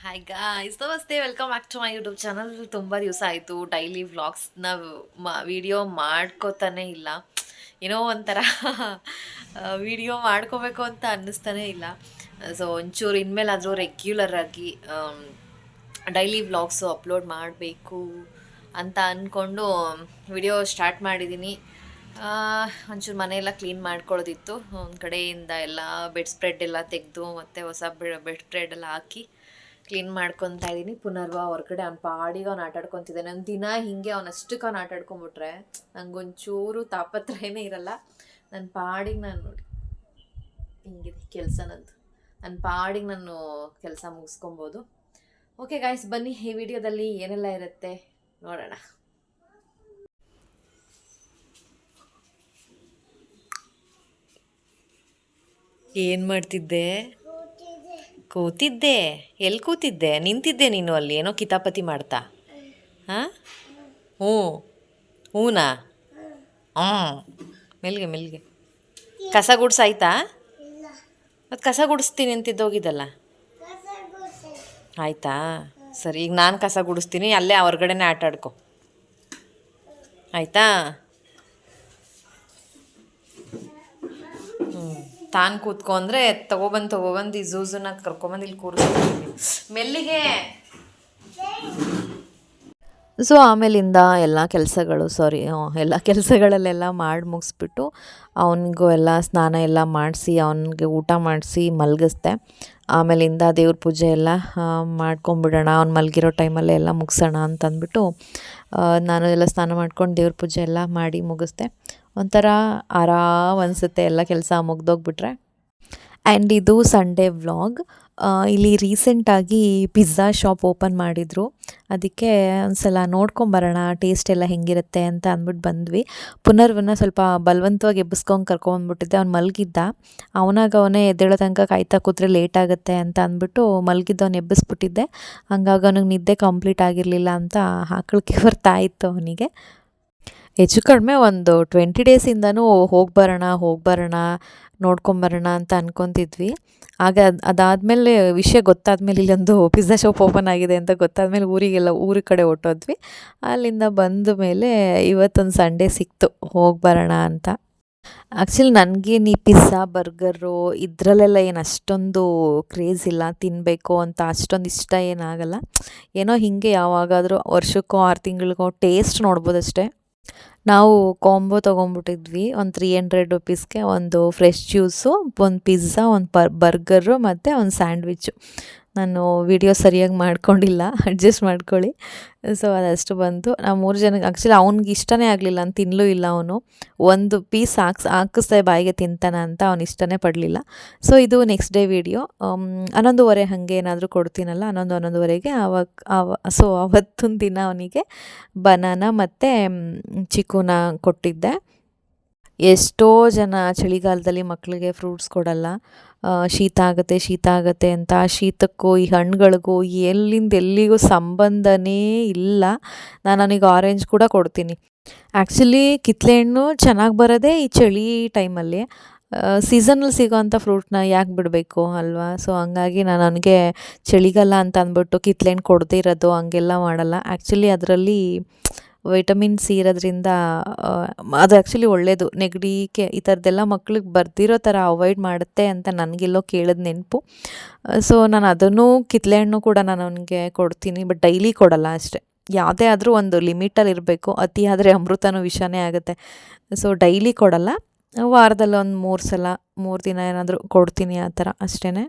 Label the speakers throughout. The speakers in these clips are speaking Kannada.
Speaker 1: ಹಾಯ್ ಗಾಯ್ಸ್, ನಮಸ್ತೆ, welcome back to my YouTube channel. ತುಂಬ ದಿವಸ ಆಯಿತು ಡೈಲಿ ವ್ಲಾಗ್ಸ್ನ ವಿಡಿಯೋ ಮಾಡ್ಕೋತಾನೆ ಇಲ್ಲ. ಏನೋ ಒಂಥರ ವಿಡಿಯೋ ಮಾಡ್ಕೋಬೇಕು ಅಂತ ಅನ್ನಿಸ್ತಾನೆ ಇಲ್ಲ. ಸೊ ಒಂಚೂರು ಇನ್ಮೇಲಾದರೂ ರೆಗ್ಯುಲರ್ ಆಗಿ ಡೈಲಿ ವ್ಲಾಗ್ಸು ಅಪ್ಲೋಡ್ ಮಾಡಬೇಕು ಅಂತ ಅಂದ್ಕೊಂಡು ವಿಡಿಯೋ ಸ್ಟಾರ್ಟ್ ಮಾಡಿದ್ದೀನಿ. ಒಂಚೂರು ಮನೆಯೆಲ್ಲ ಕ್ಲೀನ್ ಮಾಡ್ಕೊಳ್ಳೋದಿತ್ತು. ಒಂದು ಕಡೆಯಿಂದ ಎಲ್ಲ ಬೆಡ್ ಸ್ಪ್ರೆಡ್ ಎಲ್ಲ ತೆಗೆದು ಮತ್ತು ಹೊಸ ಬೆಡ್ ಸ್ಪ್ರೆಡ್ ಎಲ್ಲ ಹಾಕಿ ಕ್ಲೀನ್ ಮಾಡ್ಕೊತಾ ಇದ್ದೀನಿ. ಪುನರ್ವ ಹೊರಗಡೆ ಅವ್ನ ಪಾಡಿಗೆ ಅವ್ನು ಆಟಾಡ್ಕೊತಿದ್ದಾನೆ. ನಾನು ದಿನ ಹೀಗೆ ಅವನಷ್ಟಕ್ಕೆ ಅವ್ನು ಆಟಾಡ್ಕೊಂಬಿಟ್ರೆ ನಂಗೊಂಚೂರು ತಾಪತ್ರಯನೇ ಇರಲ್ಲ. ನನ್ನ ಪಾಡಿಗೆ ನಾನು ನೋಡಿ ಹಿಂಗಿದೆ ಕೆಲಸ ನಂದು. ನನ್ನ ಪಾಡಿಗೆ ನಾನು ಕೆಲಸ ಮುಗಿಸ್ಕೊಬೋದು. ಓಕೆ ಗಾಯ್ಸ್, ಬನ್ನಿ ಈ ವಿಡಿಯೋದಲ್ಲಿ ಏನೆಲ್ಲ ಇರುತ್ತೆ ನೋಡೋಣ. ಏನು ಮಾಡ್ತಿದ್ದೆ? ಕೂತಿದ್ದೆ. ಎಲ್ಲಿ ಕೂತಿದ್ದೆ? ನಿಂತಿದ್ದೆ ನೀನು ಅಲ್ಲಿ ಏನೋ ಕಿತಾಪತಿ ಮಾಡ್ತಾ. ಹಾಂ, ಹ್ಞೂ, ಹೂನಾ? ಮೆಲ್ಗೆ ಮೆಲ್ಗೆ. ಕಸ ಗುಡ್ಸಾಯ್ತಾ? ಮತ್ತು ಕಸ ಗುಡಿಸ್ತೀನಿ ಅಂತಿದ್ದೋಗಿದ್ದಲ್ಲ. ಆಯಿತಾ? ಸರಿ, ಈಗ ನಾನು ಕಸ ಗುಡಿಸ್ತೀನಿ, ಅಲ್ಲೇ ಹೊರ್ಗಡೆನೇ ಆಟ ಆಡ್ಕೊ. ಆಯಿತಾ? ತಾನು ಕೂತ್ಕೊಂಡ್ರೆ ತೊಗೊಬಂದು ಈ ಝೂಝನ್ನ ಕರ್ಕೊಂಬಂದು ಇಲ್ಲಿ ಕೂರಿಸ್ತೀನಿ ಮೆಲ್ಲಿಗೆ. ಸೊ ಆಮೇಲಿಂದ ಎಲ್ಲ ಕೆಲಸಗಳಲ್ಲೆಲ್ಲ ಮಾಡಿ ಮುಗಿಸ್ಬಿಟ್ಟು ಅವನಿಗೂ ಎಲ್ಲ ಸ್ನಾನ ಎಲ್ಲ ಮಾಡಿಸಿ ಅವನಿಗೆ ಊಟ ಮಾಡಿಸಿ ಮಲಗಿಸ್ದೆ. ಆಮೇಲಿಂದ ದೇವ್ರ ಪೂಜೆ ಎಲ್ಲ ಮಾಡ್ಕೊಂಬಿಡೋಣ, ಅವ್ನು ಮಲಗಿರೋ ಟೈಮಲ್ಲೇ ಎಲ್ಲ ಮುಗಿಸೋಣ ಅಂತಂದ್ಬಿಟ್ಟು ನಾನು ಎಲ್ಲ ಸ್ನಾನ ಮಾಡ್ಕೊಂಡು ದೇವ್ರ ಪೂಜೆ ಎಲ್ಲ ಮಾಡಿ ಮುಗಿಸ್ದೆ. ಒಂಥರ ಆರಾಮ್ ಅನಿಸುತ್ತೆ ಎಲ್ಲ ಕೆಲಸ ಮುಗ್ದೋಗ್ಬಿಟ್ರೆ. ಆ್ಯಂಡ್ ಇದು ಸಂಡೇ ವ್ಲಾಗ್. ಇಲ್ಲಿ ರೀಸೆಂಟಾಗಿ ಪಿಜ್ಜಾ ಶಾಪ್ ಓಪನ್ ಮಾಡಿದರು. ಅದಕ್ಕೆ ಒಂದು ಸಲ ನೋಡ್ಕೊಂಬರೋಣ ಟೇಸ್ಟ್ ಎಲ್ಲ ಹೆಂಗಿರುತ್ತೆ ಅಂತ ಅಂದ್ಬಿಟ್ಟು ಬಂದ್ವಿ. ಪುನರ್ವನ್ನ ಸ್ವಲ್ಪ ಬಲವಂತವಾಗಿ ಎಬ್ಬಿಸ್ಕೊಂಡು ಕರ್ಕೊಂಬಂದ್ಬಿಟ್ಟಿದ್ದೆ. ಅವ್ನು ಮಲಗಿದ್ದ. ಅವನೇ ಎದ್ದೇಳೋ ತನಕ ಕಾಯ್ತಾ ಕೂತ್ರೆ ಲೇಟ್ ಆಗುತ್ತೆ ಅಂತ ಅಂದ್ಬಿಟ್ಟು ಮಲಗಿದ್ದವ್ನು ಎಬ್ಬಿಸ್ಬಿಟ್ಟಿದ್ದೆ. ಹಂಗಾಗಿ ಅವನಿಗೆ ನಿದ್ದೆ ಕಂಪ್ಲೀಟ್ ಆಗಿರಲಿಲ್ಲ ಅಂತ ಹಾಕಳಿಕೆ ಬರ್ತಾ ಇತ್ತು ಅವನಿಗೆ. ಹೆಚ್ಚು ಕಡಿಮೆ ಒಂದು 20 ಡೇಸಿಂದನೂ ಹೋಗಿ ಬರೋಣ ನೋಡ್ಕೊಂಬರೋಣ ಅಂತ ಅಂದ್ಕೊತಿದ್ವಿ. ಆಗ ಅದಾದಮೇಲೆ ವಿಷಯ ಗೊತ್ತಾದಮೇಲೆ ಇಲ್ಲೊಂದು ಪಿಜ್ಜಾ ಶಾಪ್ ಓಪನ್ ಆಗಿದೆ ಅಂತ ಗೊತ್ತಾದಮೇಲೆ ಊರ ಕಡೆ ಹೊರಟೋದ್ವಿ. ಅಲ್ಲಿಂದ ಬಂದ ಮೇಲೆ ಇವತ್ತೊಂದು ಸಂಡೇ ಸಿಕ್ತು ಹೋಗಿ ಬರೋಣ ಅಂತ. ಆ್ಯಕ್ಚುಲಿ ನನಗೇನು ಈ ಪಿಜ್ಜಾ ಬರ್ಗರು ಇದರಲ್ಲೆಲ್ಲ ಏನು ಅಷ್ಟೊಂದು ಕ್ರೇಜ್ ಇಲ್ಲ, ತಿನ್ನಬೇಕು ಅಂತ ಅಷ್ಟೊಂದು ಇಷ್ಟ ಏನಾಗಲ್ಲ. ಏನೋ ಹೀಗೆ ಯಾವಾಗಾದರೂ ವರ್ಷಕ್ಕೋ 6 ತಿಂಗಳಿಗೋ ಟೇಸ್ಟ್ ನೋಡ್ಬೋದಷ್ಟೇ. ನಾವು ಕಾಂಬೋ ತೊಗೊಂಡ್ಬಿಟ್ಟಿದ್ವಿ. ಒಂದು 300 ರುಪೀಸ್ಗೆ ಒಂದು ಫ್ರೆಶ್ ಜ್ಯೂಸು, ಒಂದು ಪಿಜ್ಜಾ, ಒಂದು ಬರ್ಗರು ಮತ್ತು ಒಂದು ಸ್ಯಾಂಡ್ವಿಚ್ಚು. ನಾನು ವಿಡಿಯೋ ಸರಿಯಾಗಿ ಮಾಡ್ಕೊಂಡಿಲ್ಲ, ಅಡ್ಜಸ್ಟ್ ಮಾಡ್ಕೊಳ್ಳಿ. ಸೊ ಅದಷ್ಟು ಬಂತು. ನಾವು 3 ಜನಕ್ಕೆ ಆ್ಯಕ್ಚುಲಿ ಅವ್ನಿಗೆ ಇಷ್ಟನೇ ಆಗಲಿಲ್ಲ, ಅಂತ ತಿನ್ನಲೂ ಇಲ್ಲ ಅವನು. ಒಂದು ಪೀಸ್ ಹಾಕಿಸ್ದೆ ಬಾಯಿಗೆ ತಿಂತಾನೆ ಅಂತ ಅವ್ನು ಇಷ್ಟನೇ ಪಡಲಿಲ್ಲ. ಸೊ ಇದು ನೆಕ್ಸ್ಟ್ ಡೇ ವಿಡಿಯೋ. 11:30 ಹಾಗೆ ಏನಾದರೂ ಕೊಡ್ತೀನಲ್ಲ, 11:30ಗೆ ಸೊ ಅವತ್ತೊಂದು ದಿನ ಅವನಿಗೆ ಬನಾನಾ ಮತ್ತು ಚಿಕೂನ ಕೊಟ್ಟಿದ್ದೆ. ಎಷ್ಟೋ ಜನ ಚಳಿಗಾಲದಲ್ಲಿ ಮಕ್ಕಳಿಗೆ ಫ್ರೂಟ್ಸ್ ಕೊಡಲ್ಲ. ಶೀತ ಆಗುತ್ತೆ ಅಂತ. ಶೀತಕ್ಕೂ ಈ ಹಣ್ಣುಗಳಿಗೂ ಎಲ್ಲಿಂದ ಎಲ್ಲಿಗೂ ಸಂಬಂಧನೇ ಇಲ್ಲ. ನಾನು ಅವನಿಗೆ ಆರೆಂಜ್ ಕೂಡ ಕೊಡ್ತೀನಿ. ಆ್ಯಕ್ಚುಲಿ ಕಿತ್ತಳೆ ಹಣ್ಣು ಚೆನ್ನಾಗಿ ಬರೋದೇ ಈ ಚಳಿ ಟೈಮಲ್ಲಿ. ಸೀಸನಲ್ಲಿ ಸಿಗೋವಂಥ ಫ್ರೂಟ್ನ ಯಾಕೆ ಬಿಡಬೇಕು ಅಲ್ವಾ? ಸೊ ಹಂಗಾಗಿ ನಾನು ಅವನಿಗೆ ಚಳಿಗಾಲ ಅಂತ ಅಂದ್ಬಿಟ್ಟು ಕಿತ್ತಳೆ ಹಣ್ಣು ಕೊಡದೇ ಇರೋದು ಹಂಗೆಲ್ಲ ಮಾಡಲ್ಲ. ಆ್ಯಕ್ಚುಲಿ ಅದರಲ್ಲಿ ವಿಟಮಿನ್ ಸಿ ಇರೋದ್ರಿಂದ ಅದು ಆ್ಯಕ್ಚುಲಿ ಒಳ್ಳೆಯದು. ನೆಗಡಿಗೆ ಈ ಥರದ್ದೆಲ್ಲ ಮಕ್ಳಿಗೆ ಬರ್ದಿರೋ ಥರ ಅವಾಯ್ಡ್ ಮಾಡುತ್ತೆ ಅಂತ ನನಗೆಲ್ಲೋ ಕೇಳಿದ ನೆನಪು. ಸೊ ನಾನು ಅದನ್ನು ಕಿತ್ತಳೆ ಹಣ್ಣು ಕೂಡ ನಾನು ಅವನಿಗೆ ಕೊಡ್ತೀನಿ, ಬಟ್ ಡೈಲಿ ಕೊಡಲ್ಲ ಅಷ್ಟೇ. ಯಾವುದೇ ಆದರೂ ಒಂದು ಲಿಮಿಟಲ್ಲಿ ಇರಬೇಕು. ಅತಿ ಆದರೆ ಅಮೃತನೂ ವಿಷನೇ ಆಗುತ್ತೆ. ಸೊ ಡೈಲಿ ಕೊಡಲ್ಲ, ವಾರದಲ್ಲಿ ಒಂದು 3 ಸಲ 3 ದಿನ ಏನಾದರೂ ಕೊಡ್ತೀನಿ, ಆ ಥರ ಅಷ್ಟೇ.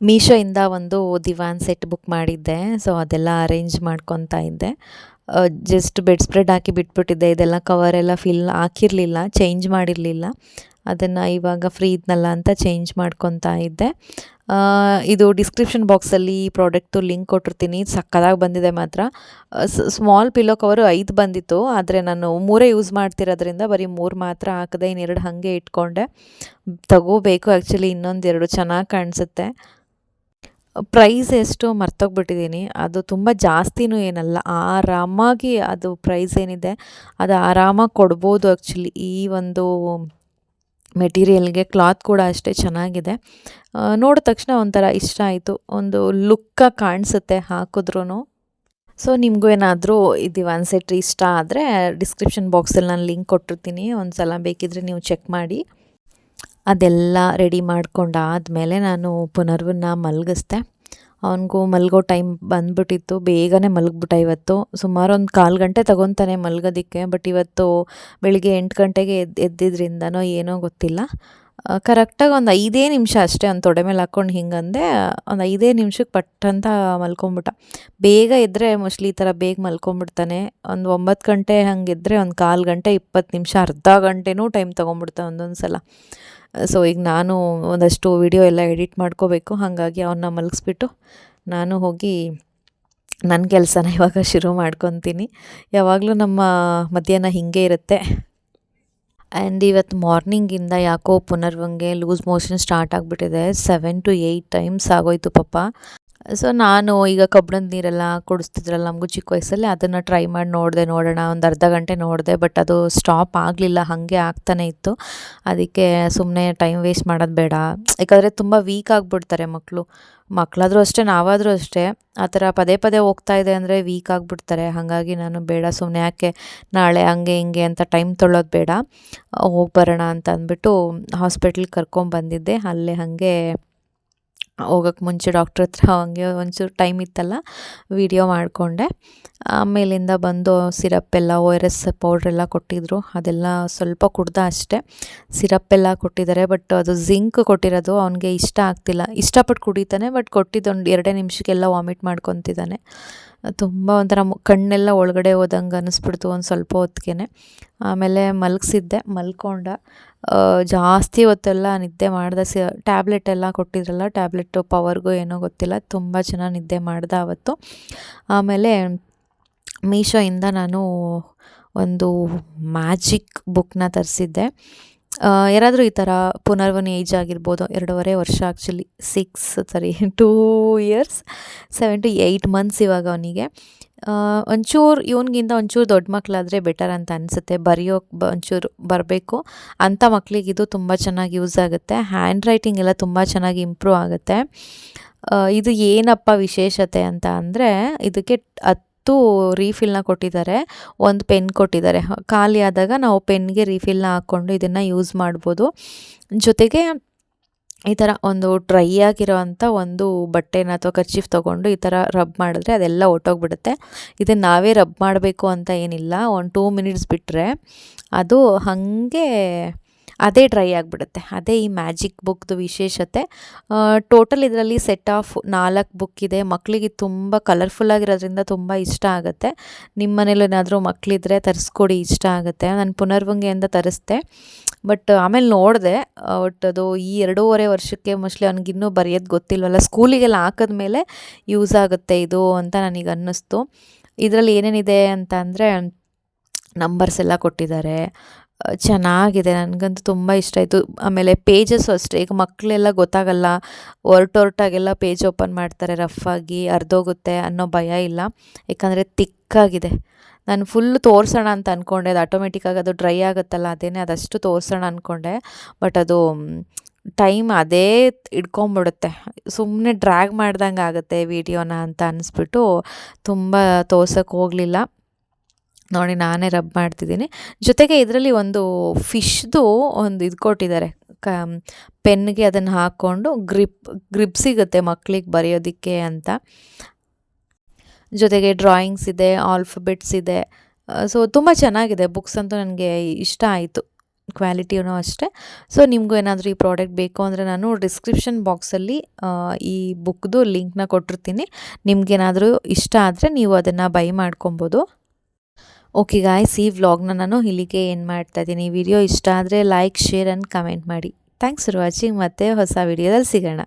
Speaker 1: ಮೀಶೋಯಿಂದ ಒಂದು ದಿವಾನ್ ಸೆಟ್ ಬುಕ್ ಮಾಡಿದ್ದೆ. ಸೊ ಅದೆಲ್ಲ ಅರೇಂಜ್ ಮಾಡ್ಕೊತಾ ಇದ್ದೆ. ಜಸ್ಟ್ ಬೆಡ್ ಸ್ಪ್ರೆಡ್ ಹಾಕಿ ಬಿಟ್ಬಿಟ್ಟಿದ್ದೆ. ಇದೆಲ್ಲ ಕವರೆಲ್ಲ ಹಾಕಿರಲಿಲ್ಲ, ಚೇಂಜ್ ಮಾಡಿರಲಿಲ್ಲ. ಅದನ್ನು ಇವಾಗ ಫ್ರೀ ಇದ್ನಲ್ಲ ಅಂತ ಚೇಂಜ್ ಮಾಡ್ಕೊತಾ ಇದ್ದೆ. ಇದು ಡಿಸ್ಕ್ರಿಪ್ಷನ್ ಬಾಕ್ಸಲ್ಲಿ ಈ ಪ್ರಾಡಕ್ಟು ಲಿಂಕ್ ಕೊಟ್ಟಿರ್ತೀನಿ. ಸಕ್ಕತ್ತಾಗಿ ಬಂದಿದೆ ಮಾತ್ರ. ಸ್ಮಾಲ್ ಪಿಲ್ಲೋ ಕವರು 5 ಬಂದಿತ್ತು, ಆದರೆ ನಾನು 3 ಯೂಸ್ ಮಾಡ್ತಿರೋದ್ರಿಂದ ಬರೀ 3 ಮಾತ್ರ ಹಾಕಿದೆ. ಇನ್ನೆರಡು ಹಾಗೆ ಇಟ್ಕೊಂಡೆ. ತಗೋಬೇಕು ಆ್ಯಕ್ಚುಲಿ, ಇನ್ನೊಂದು 2 ಚೆನ್ನಾಗಿ ಕಾಣಿಸುತ್ತೆ. ಪ್ರೈಸ್ ಎಷ್ಟು ಮರ್ತೋಗ್ಬಿಟ್ಟಿದ್ದೀನಿ. ಅದು ತುಂಬ ಜಾಸ್ತಿನೂ ಏನಲ್ಲ, ಆರಾಮಾಗಿ ಅದು ಪ್ರೈಸ್ ಏನಿದೆ ಅದು ಆರಾಮಾಗಿ ಕೊಡ್ಬೋದು ಆ್ಯಕ್ಚುಲಿ. ಈ ಒಂದು ಮೆಟೀರಿಯಲ್ಗೆ. ಕ್ಲಾತ್ ಕೂಡ ಅಷ್ಟೇ ಚೆನ್ನಾಗಿದೆ. ನೋಡಿದ ತಕ್ಷಣ ಒಂಥರ ಇಷ್ಟ ಆಯಿತು. ಒಂದು ಲುಕ್ಕಾಗಿ ಕಾಣಿಸುತ್ತೆ ಹಾಕಿದ್ರೂ. ಸೊ ನಿಮಗೂ ಏನಾದರೂ ಇದು ಒನ್ ಸೆಟ್ ಇಷ್ಟ ಆದರೆ ಡಿಸ್ಕ್ರಿಪ್ಷನ್ ಬಾಕ್ಸಲ್ಲಿ ನಾನು ಲಿಂಕ್ ಕೊಟ್ಟಿರ್ತೀನಿ, ಒಂದು ಸಲ ಬೇಕಿದ್ದರೆ ನೀವು ಚೆಕ್ ಮಾಡಿ. ಅದೆಲ್ಲ ರೆಡಿ ಮಾಡ್ಕೊಂಡಾದಮೇಲೆ ನಾನು ಪುನರ್ವನ್ನ ಮಲಗಿಸ್ದೆ. ಅವನಿಗೂ ಮಲಗೋ ಟೈಮ್ ಬಂದುಬಿಟ್ಟಿತ್ತು, ಬೇಗನೆ ಮಲಗಿಬಿಟ್ಟ ಇವತ್ತು. ಸುಮಾರು ಒಂದು 1/4 ಗಂಟೆ ತಗೊತಾನೆ ಮಲಗೋದಕ್ಕೆ. ಬಟ್ ಇವತ್ತು ಬೆಳಿಗ್ಗೆ 8 ಗಂಟೆಗೆ ಎದ್ದಿದ್ರಿಂದನೋ ಏನೋ ಗೊತ್ತಿಲ್ಲ, ಕರೆಕ್ಟಾಗಿ ಒಂದು 5 ನಿಮಿಷ ಅಷ್ಟೇ ಒಂದು ತೊಡೆ ಮೇಲೆ ಹಾಕ್ಕೊಂಡು ಹಿಂಗಂದೆ, ಒಂದು 5 ನಿಮಿಷಕ್ಕೆ ಪಟ್ಟಂತ ಮಲ್ಕೊಂಬಿಟ್ಟ. ಬೇಗ ಎದ್ದರೆ ಮೋಸ್ಟ್ಲಿ ಈ ಥರ ಬೇಗ ಮಲ್ಕೊಂಬಿಡ್ತಾನೆ. ಒಂದು 9 ಗಂಟೆ ಹಂಗೆ ಎದ್ದರೆ ಒಂದು 1/4 ಗಂಟೆ 20 ನಿಮಿಷ ಅರ್ಧ ಗಂಟೆನೂ ಟೈಮ್ ತೊಗೊಂಬಿಡ್ತಾನೆ ಒಂದೊಂದು ಸಲ. ಸೊ ಈಗ ನಾನು ಒಂದಷ್ಟು ವಿಡಿಯೋ ಎಲ್ಲ ಎಡಿಟ್ ಮಾಡ್ಕೋಬೇಕು, ಹಾಗಾಗಿ ಅವನ್ನ ಮಲಗಿಸ್ಬಿಟ್ಟು ನಾನು ಹೋಗಿ ನನ್ನ ಕೆಲಸನ ಇವಾಗ ಶುರು ಮಾಡ್ಕೊತೀನಿ. ಯಾವಾಗಲೂ ನಮ್ಮ ಮಧ್ಯಾಹ್ನ ಹೀಗೆ ಇರುತ್ತೆ. ಆ್ಯಂಡ್ ಇವತ್ತು ಮಾರ್ನಿಂಗಿಂದ ಯಾಕೋ ಪುನರ್ವಂಗೆ ಲೂಸ್ ಮೋಷನ್ ಸ್ಟಾರ್ಟ್ ಆಗಿಬಿಟ್ಟಿದೆ. 7 to 8 ಟೈಮ್ಸ್ ಆಗೋಯ್ತು ಪಾಪ. ಸೊ ನಾನು ಈಗ ಕಬ್ಬಿಣದ ನೀರೆಲ್ಲ ಕುಡಿಸ್ತಿದ್ರಲ್ಲ ನಮಗೂ ಚಿಕ್ಕ ವಯಸ್ಸಲ್ಲಿ, ಅದನ್ನು ಟ್ರೈ ಮಾಡಿ ನೋಡೋಣ ಒಂದು ಅರ್ಧ ಗಂಟೆ ನೋಡಿದೆ. ಬಟ್ ಅದು ಸ್ಟಾಪ್ ಆಗಲಿಲ್ಲ, ಹಾಗೆ ಆಗ್ತಾನೆ ಇತ್ತು. ಅದಕ್ಕೆ ಸುಮ್ಮನೆ ಟೈಮ್ ವೇಸ್ಟ್ ಮಾಡೋದು ಬೇಡ, ಯಾಕಂದರೆ ತುಂಬ ವೀಕ್ ಆಗಿಬಿಡ್ತಾರೆ ಮಕ್ಕಳಾದರೂ ಅಷ್ಟೇ, ನಾವಾದರೂ ಅಷ್ಟೇ. ಆ ಥರ ಪದೇ ಪದೇ ಹೋಗ್ತಾ ಇದೆ ಅಂದರೆ ವೀಕ್ ಆಗಿಬಿಡ್ತಾರೆ. ಹಾಗಾಗಿ ನಾನು ಬೇಡ, ಸುಮ್ಮನೆ ಯಾಕೆ ನಾಳೆ ಹಂಗೆ ಹಿಂಗೆ ಅಂತ ಟೈಮ್ ತೊಗೊಳ್ಳೋದು ಬೇಡ, ಹೋಗಿ ಬರೋಣ ಅಂತ ಅಂದ್ಬಿಟ್ಟು ಹಾಸ್ಪಿಟ್ಲಿಗೆ ಕರ್ಕೊಂಬಂದಿದ್ದೆ. ಅಲ್ಲೇ ಹಾಗೆ ಹೋಗೋಕ್ಕೆ ಮುಂಚೆ ಡಾಕ್ಟ್ರ್ ಹತ್ರ ಹಂಗೆ ಒಂಚೂರು ಟೈಮ್ ಇತ್ತಲ್ಲ, ವಿಡಿಯೋ ಮಾಡಿಕೊಂಡೆ. ಆಮೇಲಿಂದ ಬಂದು ಸಿರಪ್ಪೆಲ್ಲ ORS ಪೌಡ್ರೆಲ್ಲ ಕೊಟ್ಟಿದ್ದರು, ಅದೆಲ್ಲ ಸ್ವಲ್ಪ ಕುಡ್ದ ಅಷ್ಟೇ. ಸಿರಪ್ಪೆಲ್ಲ ಕೊಟ್ಟಿದ್ದಾರೆ, ಬಟ್ ಅದು ಜಿಂಕ್ ಕೊಟ್ಟಿರೋದು ಅವನಿಗೆ ಇಷ್ಟ ಆಗ್ತಿಲ್ಲ. ಇಷ್ಟಪಟ್ಟು ಕುಡಿತಾನೆ, ಬಟ್ ಕೊಟ್ಟಿದ್ದು ಒಂದು 2 ನಿಮಿಷಕ್ಕೆಲ್ಲ ವಾಮಿಟ್ ಮಾಡ್ಕೊತಿದ್ದಾನೆ. ತುಂಬ ಒಂಥರ ಕಣ್ಣೆಲ್ಲ ಒಳಗಡೆ ಹೋದಂಗೆ ಅನ್ನಿಸ್ಬಿಡ್ತು ಒಂದು ಸ್ವಲ್ಪ ಹೊತ್ತಿಗೆ. ಆಮೇಲೆ ಮಲಗಿಸಿದ್ದೆ, ಮಲ್ಕೊಂಡ. ಜಾಸ್ತಿ ಹೊತ್ತೆಲ್ಲ ನಿದ್ದೆ ಮಾಡ್ದೆ. ಟ್ಯಾಬ್ಲೆಟ್ ಎಲ್ಲ ಕೊಟ್ಟಿದ್ರಲ್ಲ, ಟ್ಯಾಬ್ಲೆಟ್ಟು ಪವರ್ಗೂ ಏನೋ ಗೊತ್ತಿಲ್ಲ, ತುಂಬ ಚೆನ್ನಾಗಿ ನಿದ್ದೆ ಮಾಡ್ದೆ ಆವತ್ತು. ಆಮೇಲೆ ಮೀಶೋಯಿಂದ ನಾನು ಒಂದು ಮ್ಯಾಜಿಕ್ ಬುಕ್ನ ತರಿಸಿದ್ದೆ. ಯಾರಾದರೂ ಈ ಥರ ಪುನರ್ವನ್ ಏಜ್ ಆಗಿರ್ಬೋದು, 2.5 ವರ್ಷ ಆ್ಯಕ್ಚುಲಿ 2 ಇಯರ್ಸ್ 7 to 8 ಮಂತ್ಸ್ ಇವಾಗ ಅವನಿಗೆ. ಒಂಚೂರು ಇವನಿಗಿಂತ ಒಂಚೂರು ದೊಡ್ಡ ಮಕ್ಕಳಾದರೆ ಬೆಟರ್ ಅಂತ ಅನಿಸುತ್ತೆ. ಬರೆಯೋಕ್ಕೆ ಒಂಚೂರು ಬರಬೇಕು ಅಂಥ ಮಕ್ಕಳಿಗೆ ಇದು ತುಂಬ ಚೆನ್ನಾಗಿ ಯೂಸ್ ಆಗುತ್ತೆ. ಹ್ಯಾಂಡ್ ರೈಟಿಂಗ್ ಎಲ್ಲ ತುಂಬ ಚೆನ್ನಾಗಿ ಇಂಪ್ರೂವ್ ಆಗುತ್ತೆ. ಇದು ಏನಪ್ಪ ವಿಶೇಷತೆ ಅಂತ ಅಂದರೆ, ಇದಕ್ಕೆ 10 ರೀಫಿಲ್ನ ಕೊಟ್ಟಿದ್ದಾರೆ, ಒಂದು ಪೆನ್ ಕೊಟ್ಟಿದ್ದಾರೆ. ಖಾಲಿ ಆದಾಗ ನಾವು ಪೆನ್ಗೆ ರೀಫಿಲ್ನ ಹಾಕ್ಕೊಂಡು ಇದನ್ನು ಯೂಸ್ ಮಾಡ್ಬೋದು. ಜೊತೆಗೆ ಈ ಥರ ಒಂದು ಡ್ರೈ ಆಗಿರೋವಂಥ ಒಂದು ಬಟ್ಟೆನ ಅಥವಾ ಕರ್ಚೀಫ್ ತೊಗೊಂಡು ಈ ಥರ ರಬ್ ಮಾಡಿದ್ರೆ ಅದೆಲ್ಲ ಹೊರ್ಟೋಗ್ಬಿಡುತ್ತೆ. ಇದನ್ನು ನಾವೇ ರಬ್ ಮಾಡಬೇಕು ಅಂತ ಏನಿಲ್ಲ, ಒಂದು 2 ಮಿನಿಟ್ಸ್ ಬಿಟ್ಟರೆ ಅದು ಹಾಗೆ ಅದೇ ಡ್ರೈ ಆಗಿಬಿಡುತ್ತೆ. ಅದೇ ಈ ಮ್ಯಾಜಿಕ್ ಬುಕ್ದು ವಿಶೇಷತೆ. ಟೋಟಲ್ ಇದರಲ್ಲಿ ಸೆಟ್ ಆಫ್ 4 ಬುಕ್ ಇದೆ. ಮಕ್ಕಳಿಗೆ ತುಂಬ ಕಲರ್ಫುಲ್ಲಾಗಿರೋದ್ರಿಂದ ತುಂಬ ಇಷ್ಟ ಆಗುತ್ತೆ. ನಿಮ್ಮ ಮನೇಲಿ ಏನಾದರೂ ಮಕ್ಕಳಿದ್ರೆ ತರಿಸ್ಕೊಡಿ, ಇಷ್ಟ ಆಗುತ್ತೆ. ನಾನು ಪುನರ್ವಂಗೆಯಿಂದ ತರಿಸ್ದೆ, ಬಟ್ ಆಮೇಲೆ ನೋಡಿದೆ, ಬಟ್ ಅದು ಈ 2.5 ವರ್ಷಕ್ಕೆ ಮೋಸ್ಟ್ಲಿ ಅವ್ನಿಗಿನ್ನೂ ಬರೆಯೋದು ಗೊತ್ತಿಲ್ವಲ್ಲ, ಸ್ಕೂಲಿಗೆಲ್ಲ ಹಾಕಿದ್ಮೇಲೆ ಯೂಸ್ ಆಗುತ್ತೆ ಇದು ಅಂತ ನನಗೆ ಅನ್ನಿಸ್ತು. ಇದರಲ್ಲಿ ಏನೇನಿದೆ ಅಂತ ಅಂದರೆ, ನಂಬರ್ಸ್ ಎಲ್ಲ ಕೊಟ್ಟಿದ್ದಾರೆ, ಚೆನ್ನಾಗಿದೆ, ನನಗಂತೂ ತುಂಬ ಇಷ್ಟ ಆಯಿತು. ಆಮೇಲೆ ಪೇಜಸ್ಸು ಅಷ್ಟೇ, ಈಗ ಮಕ್ಕಳೆಲ್ಲ ಗೊತ್ತಾಗಲ್ಲ, ಹೊರಟಾಗೆಲ್ಲ ಪೇಜ್ ಓಪನ್ ಮಾಡ್ತಾರೆ ರಫಾಗಿ, ಅರ್ಧೋಗುತ್ತೆ ಅನ್ನೋ ಭಯ ಇಲ್ಲ, ಯಾಕಂದರೆ ತಿಕ್ಕಾಗಿದೆ. ನಾನು ಫುಲ್ಲು ತೋರಿಸೋಣ ಅಂತ ಅಂದ್ಕೊಂಡೆ, ಅದು ಆಟೋಮೆಟಿಕ್ಕಾಗಿ ಅದು ಡ್ರೈ ಆಗುತ್ತಲ್ಲ, ಅದಷ್ಟು ತೋರಿಸೋಣ ಅಂದ್ಕೊಂಡೆ. ಬಟ್ ಅದು ಟೈಮ್ ಅದೇ ಹಿಡ್ಕೊಂಬಿಡುತ್ತೆ, ಸುಮ್ಮನೆ ಡ್ರ್ಯಾಗ್ ಮಾಡ್ದಂಗೆ ಆಗುತ್ತೆ ವೀಡಿಯೋನ ಅಂತ ಅನ್ನಿಸ್ಬಿಟ್ಟು ತುಂಬ ತೋರ್ಸೋಕ್ಕೆ ಹೋಗಲಿಲ್ಲ. ನೋಡಿ, ನಾನೇ ರಬ್ ಮಾಡ್ತಿದ್ದೀನಿ. ಜೊತೆಗೆ ಇದರಲ್ಲಿ ಒಂದು ಫಿಶ್ದು ಒಂದು ಇದು ಕೊಟ್ಟಿದ್ದಾರೆ, ಪೆನ್ಗೆ ಅದನ್ನು ಹಾಕ್ಕೊಂಡು ಗ್ರಿಪ್ ಸಿಗುತ್ತೆ ಮಕ್ಕಳಿಗೆ ಬರೆಯೋದಕ್ಕೆ ಅಂತ. ಜೊತೆಗೆ ಡ್ರಾಯಿಂಗ್ಸ್ ಇದೆ, ಆಲ್ಫಬೆಟ್ಸ್ ಇದೆ. ಸೊ ತುಂಬ ಚೆನ್ನಾಗಿದೆ ಬುಕ್ಸ್ ಅಂತೂ, ನನಗೆ ಇಷ್ಟ ಆಯಿತು. ಕ್ವಾಲಿಟಿನೂ ಅಷ್ಟೇ. ಸೊ ನಿಮಗೂ ಏನಾದರೂ ಈ ಪ್ರಾಡಕ್ಟ್ ಬೇಕು ಅಂದರೆ ನಾನು ಡಿಸ್ಕ್ರಿಪ್ಷನ್ ಬಾಕ್ಸಲ್ಲಿ ಈ ಬುಕ್ದು ಲಿಂಕ್ನ ಕೊಟ್ಟಿರ್ತೀನಿ. ನಿಮಗೇನಾದರೂ ಇಷ್ಟ ಆದರೆ ನೀವು ಅದನ್ನು ಬೈ ಮಾಡ್ಕೊಬೋದು. ಓಕೆ ಗಾಯ್ಸ್, ಈ ವ್ಲಾಗ್ನ ನಾನು ಇಲ್ಲಿಗೆ ಎಂಡ್ ಮಾಡ್ತಾಯಿದ್ದೀನಿ. ವಿಡಿಯೋ ಇಷ್ಟ ಆದರೆ ಲೈಕ್, ಶೇರ್ ಆ್ಯಂಡ್ ಕಮೆಂಟ್ ಮಾಡಿ. Thanks for watching. ಮತ್ತೆ ಹೊಸ ವಿಡಿಯೋದಲ್ಲಿ ಸಿಗೋಣ.